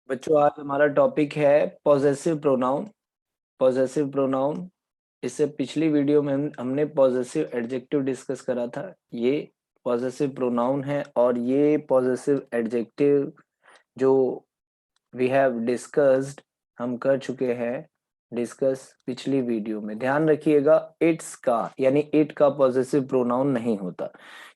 बच्चों आज हमारा टॉपिक है पॉजेसिव प्रोनाउन। पॉजेसिव प्रोनाउन, इससे पिछली वीडियो में हमने पॉजेसिव एडजेक्टिव डिस्कस करा था। ये पॉजेसिव प्रोनाउन है और ये पॉजेसिव एडजेक्टिव जो वी हैव डिस्कस्ड, हम कर चुके हैं डिस्कस पिछली वीडियो में। ध्यान रखिएगा, इट्स का यानी इट का पॉजेसिव प्रोनाउन नहीं होता।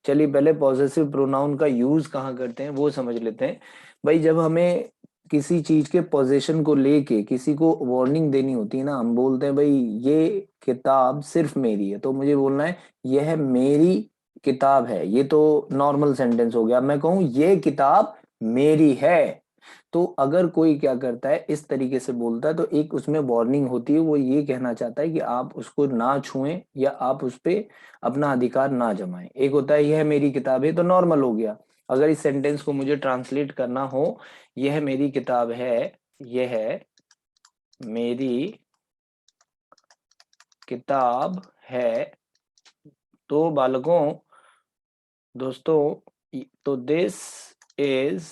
चलिए पहले पॉजेसिव प्रोनाउन का यूज कहाँ करते हैं वो समझ लेते हैं। भाई जब हमें किसी चीज के पोजीशन को लेके किसी को वार्निंग देनी होती है ना, हम बोलते हैं भाई ये किताब सिर्फ मेरी है, तो मुझे बोलना है यह मेरी किताब है। ये तो नॉर्मल सेंटेंस हो गया। मैं कहूं ये किताब मेरी है, तो अगर कोई क्या करता है इस तरीके से बोलता है तो एक उसमें वार्निंग होती है। वो ये कहना चाहता है कि आप उसको ना छुएं या आप उस पर अपना अधिकार ना जमाएं। एक होता है यह मेरी किताब है, तो नॉर्मल हो गया। अगर इस सेंटेंस को मुझे ट्रांसलेट करना हो, यह मेरी किताब है, यह मेरी किताब है, तो बालकों, दोस्तों, तो this is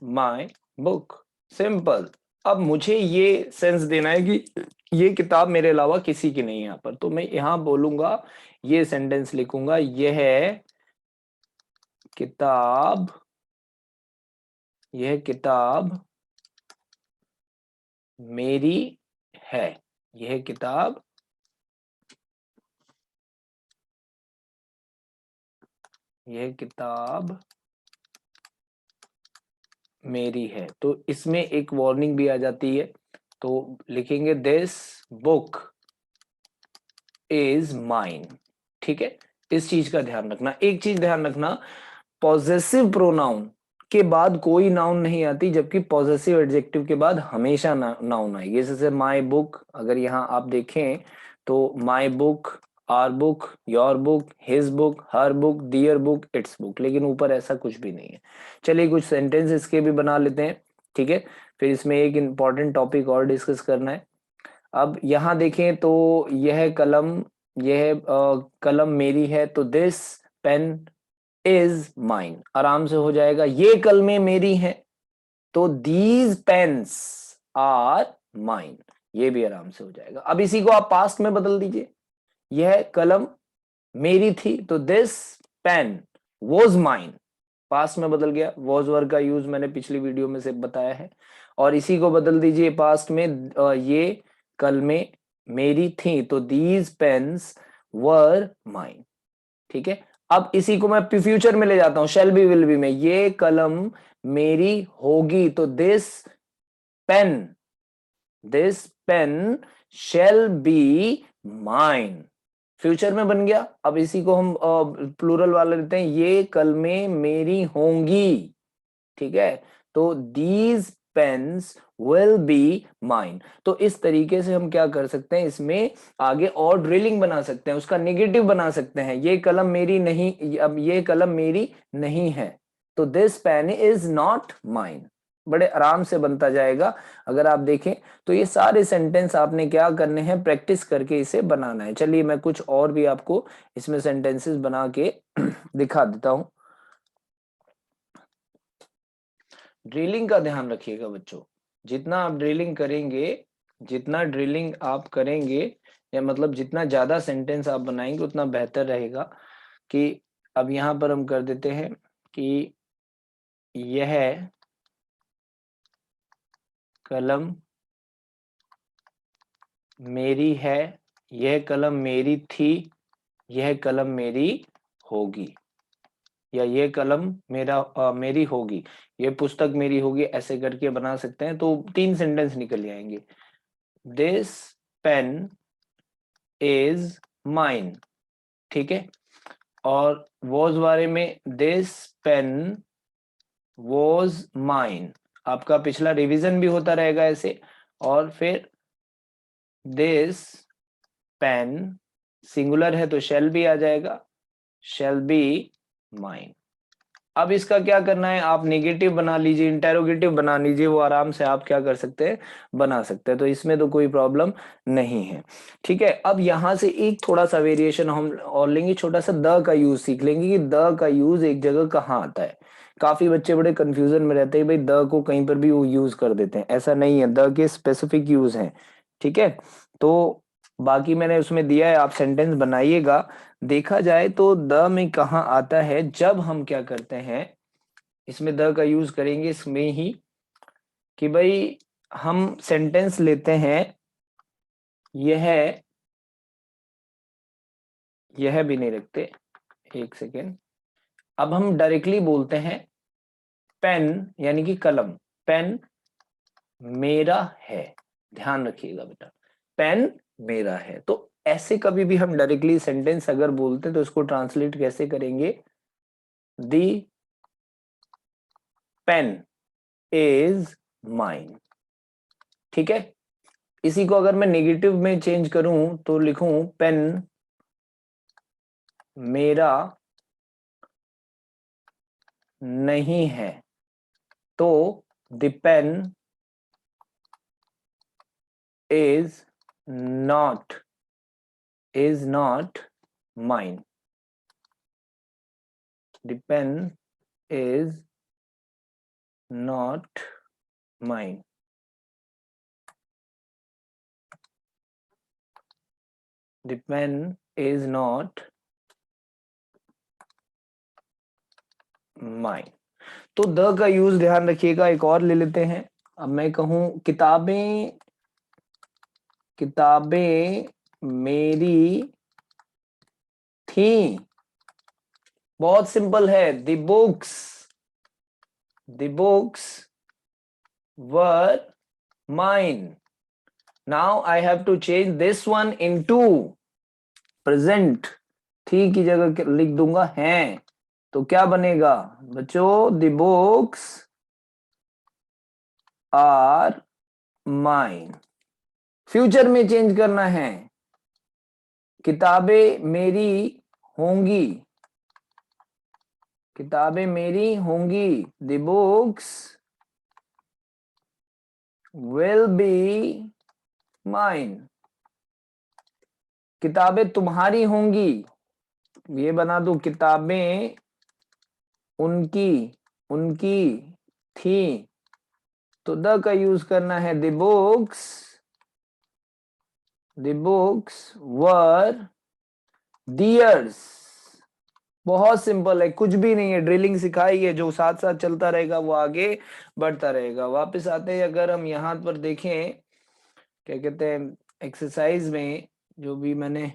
my book. Simple. अब मुझे ये सेंस देना है कि ये किताब मेरे अलावा किसी की नहीं है यहाँ पर, तो मैं यहां बोलूंगा, ये सेंटेंस लिखूंगा, यह किताब, यह किताब मेरी है, यह किताब यह किताब मेरी है। तो इसमें एक वार्निंग भी आ जाती है, तो लिखेंगे दिस बुक इज माइन। ठीक है, इस चीज का ध्यान रखना। एक चीज ध्यान रखना, पॉजेसिव प्रोनाउन के बाद कोई नाउन नहीं आती, जबकि पॉजेसिव एडजेक्टिव के बाद हमेशा नाउन आएगी। जैसे माई बुक, अगर यहाँ आप देखें तो my book, our book, your book, his book, her book, their book, it's book, लेकिन ऊपर ऐसा कुछ भी नहीं है। चलिए कुछ सेंटेंस इसके भी बना लेते हैं, ठीक है। फिर इसमें एक इंपॉर्टेंट टॉपिक और डिस्कस करना है। अब यहाँ देखें तो यह कलम, यह कलम मेरी है, तो दिस पेन इज माइन, आराम से हो जाएगा। ये कलमें मेरी हैं, तो दीज पेन्स आर माइन, ये भी आराम से हो जाएगा। अब इसी को आप पास्ट में बदल दीजिए, यह कलम मेरी थी, तो this pen was mine, past में बदल गया। वॉज वर्ग का यूज मैंने पिछली वीडियो में से बताया है। और इसी को बदल दीजिए पास्ट में, ये कलमें मेरी थी, तो दीज पेन्स वर माइन। ठीक है। अब इसी को मैं फ्यूचर में ले जाता हूं, शेल बी विल बी में, ये कलम मेरी होगी, तो pen this pen shall be mine, future में बन गया। अब इसी को हम प्लूरल वाला लेते हैं, ये कलमें मेरी होंगी। ठीक है, तो these pens will be mine. तो इस तरीके से हम क्या कर सकते हैं, इसमें आगे और ड्रिलिंग बना सकते हैं, उसका नेगेटिव बना सकते हैं। ये कलम मेरी नहीं, अब ये कलम मेरी नहीं है, तो this pen is not mine. बड़े आराम से बनता जाएगा। अगर आप देखें तो ये सारे सेंटेंस आपने क्या करने हैं, प्रैक्टिस करके इसे बनाना है। चलिए मैं कुछ और भी आपको इसमें सेंटेंसेस बना के दिखा देता हूं। ड्रिलिंग का ध्यान रखिएगा बच्चों, जितना आप ड्रिलिंग करेंगे, जितना ड्रिलिंग आप करेंगे, या मतलब जितना ज्यादा सेंटेंस आप बनाएंगे उतना बेहतर रहेगा। कि अब यहां पर हम कर देते हैं कि यह कलम मेरी है, यह कलम मेरी थी, यह कलम मेरी होगी, या ये कलम मेरी होगी, ये पुस्तक मेरी होगी, ऐसे करके बना सकते हैं। तो 3 सेंटेंस निकल जाएंगे। दिस पेन इज माइन, ठीक है। और वॉज बारे में, दिस पेन वॉज माइन, आपका पिछला रिवीजन भी होता रहेगा ऐसे। और फिर दिस पेन, सिंगुलर है तो शेल भी आ जाएगा, शेल बी माइन। अब इसका क्या करना है, आप नेगेटिव बना लीजिए, इंटेरोगेटिव बना लीजिए, वो आराम से आप क्या कर सकते हैं, बना सकते हैं। तो इसमें तो कोई प्रॉब्लम नहीं है। ठीक है, अब यहां से एक थोड़ा सा वेरिएशन हम और लेंगे, छोटा सा द का यूज सीख लेंगे कि द का यूज एक जगह कहाँ आता है। काफी बच्चे बड़े कंफ्यूजन में रहते हैं भाई द को कहीं पर भी वो यूज कर देते हैं, ऐसा नहीं है, द के स्पेसिफिक यूज हैं। ठीक है, तो बाकी मैंने उसमें दिया है, आप सेंटेंस बनाइएगा। देखा जाए तो द में कहाँ आता है, जब हम क्या करते हैं इसमें द का यूज करेंगे इसमें ही कि भाई हम सेंटेंस लेते हैं, यह यह भी नहीं रखते, एक सेकेंड। अब हम डायरेक्टली बोलते हैं पेन यानी कि कलम, पेन मेरा है, ध्यान रखिएगा बेटा, पेन मेरा है। तो ऐसे कभी भी हम डायरेक्टली सेंटेंस अगर बोलते हैं तो इसको ट्रांसलेट कैसे करेंगे, दी पेन इज माइन। ठीक है, इसी को अगर मैं नेगेटिव में चेंज करूं तो लिखूं पेन मेरा नहीं है, तो the pen is not mine. The pen is not mine. The pen is not mine. तो द का यूज ध्यान रखिएगा। एक और ले लेते हैं। अब मैं कहूं किताबें किताबें मेरी थी, बहुत सिंपल है, the books were mine. Now I have to change this one into present, थी की जगह लिख दूंगा हैं, तो क्या बनेगा बच्चों, the books are mine. Future में चेंज करना है, किताबें मेरी होंगी, किताबें मेरी होंगी, the books will be mine. किताबें तुम्हारी होंगी, ये बना दो, किताबें उनकी उनकी थी, तो द का यूज करना है, द बुक्स वर दियर्स। बहुत सिंपल है, कुछ भी नहीं है, ड्रिलिंग सिखाई है, जो साथ साथ चलता रहेगा वो आगे बढ़ता रहेगा। वापस आते हैं, अगर हम यहाँ पर देखें क्या कहते हैं एक्सरसाइज में जो भी मैंने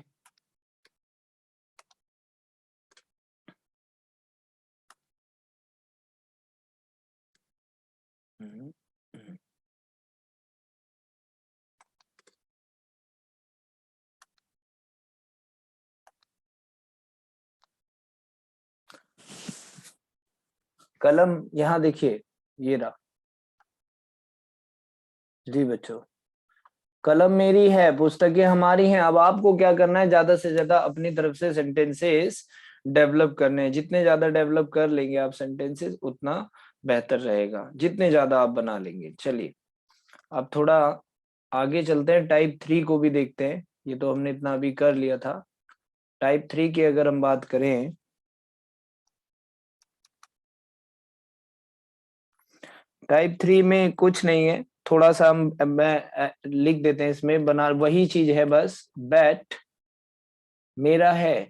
कलम, यहाँ देखिए ये रहा जी बच्चों, कलम मेरी है, पुस्तकें हमारी हैं। अब आपको क्या करना है, ज्यादा से ज्यादा अपनी तरफ से सेंटेंसेस डेवलप करने हैं। जितने ज्यादा डेवलप कर लेंगे आप सेंटेंसेस उतना बेहतर रहेगा, जितने ज्यादा आप बना लेंगे। चलिए अब थोड़ा आगे चलते हैं, टाइप 3 को भी देखते हैं। ये तो हमने इतना अभी कर लिया था। टाइप 3 की अगर हम बात करें, टाइप 3 में कुछ नहीं है, थोड़ा सा हम लिख देते हैं इसमें, बना वही चीज है, बस बैट मेरा है,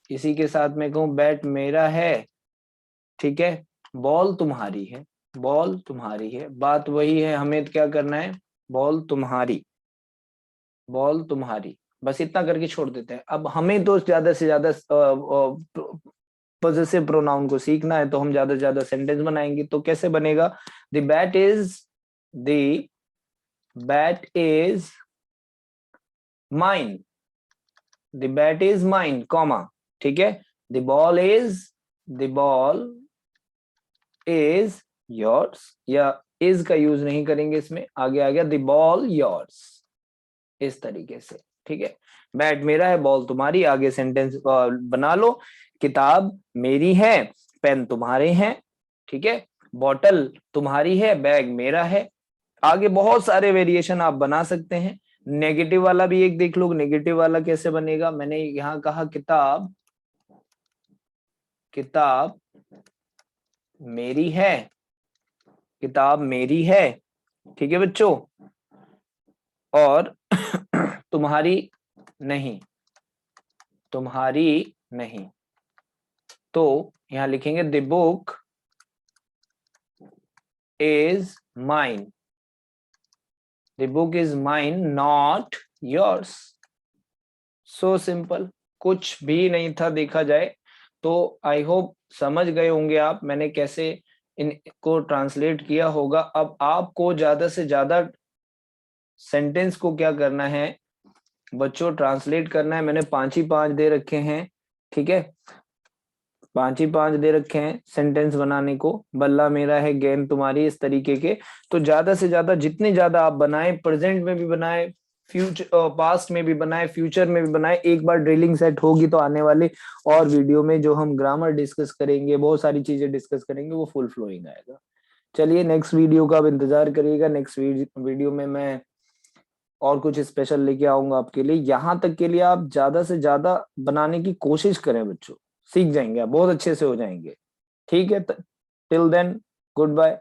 इसी के साथ में कहूं बैट मेरा है, ठीक है, बॉल तुम्हारी है, बॉल तुम्हारी है, बात वही है, हमें क्या करना है, बॉल तुम्हारी, बॉल तुम्हारी, बस इतना करके छोड़ देते हैं। अब हमें तो ज्यादा से ज्यादा पॉजेसिव प्रोनाउन को सीखना है, तो हम ज्यादा से ज्यादा सेंटेंस बनाएंगे। तो कैसे बनेगा, the bat is the bat is mine, the bat is mine comma, ठीक है, द बॉल इज योर्स, या इज का यूज नहीं करेंगे इसमें, आगे आ गया द बॉल योर्स, इस तरीके से। ठीक है, बैट मेरा है, बॉल तुम्हारी, आगे सेंटेंस बना लो, किताब मेरी है, पेन तुम्हारे हैं, ठीक है, बॉटल तुम्हारी है, बैग मेरा है। आगे बहुत सारे वेरिएशन आप बना सकते हैं। नेगेटिव वाला भी एक देख लो, नेगेटिव वाला कैसे बनेगा। मैंने यहां कहा किताब, किताब मेरी है, किताब मेरी है, ठीक है बच्चों, और तुम्हारी नहीं, तुम्हारी नहीं। तो यहां लिखेंगे the book is mine, the book is mine not yours. So simple, कुछ भी नहीं था देखा जाए तो। आई होप समझ गए होंगे आप मैंने कैसे इनको ट्रांसलेट किया होगा। अब आपको ज्यादा से ज्यादा सेंटेंस को क्या करना है बच्चों, ट्रांसलेट करना है। मैंने 5 ही 5 दे रखे हैं, ठीक है, 5 ही 5 दे रखे हैं सेंटेंस बनाने को। बल्ला मेरा है, गेंद तुम्हारी, इस तरीके के। तो ज्यादा से ज्यादा जितने ज्यादा आप बनाए, प्रेजेंट में भी बनाए, फ्यूचर पास्ट में भी बनाए, फ्यूचर में भी बनाए। एक बार ड्रिलिंग सेट होगी तो आने वाले और वीडियो में जो हम ग्रामर डिस्कस करेंगे, बहुत सारी चीजें डिस्कस करेंगे, वो फुल फ्लोइंग आएगा। चलिए नेक्स्ट वीडियो का आप इंतजार करिएगा। नेक्स्ट वीडियो में मैं और कुछ स्पेशल लेके आऊंगा आपके लिए। यहां तक के लिए आप ज्यादा से ज्यादा बनाने की कोशिश करें बच्चों, सीख जाएंगे आप, बहुत अच्छे से हो जाएंगे। ठीक है, टिल देन गुड बाय।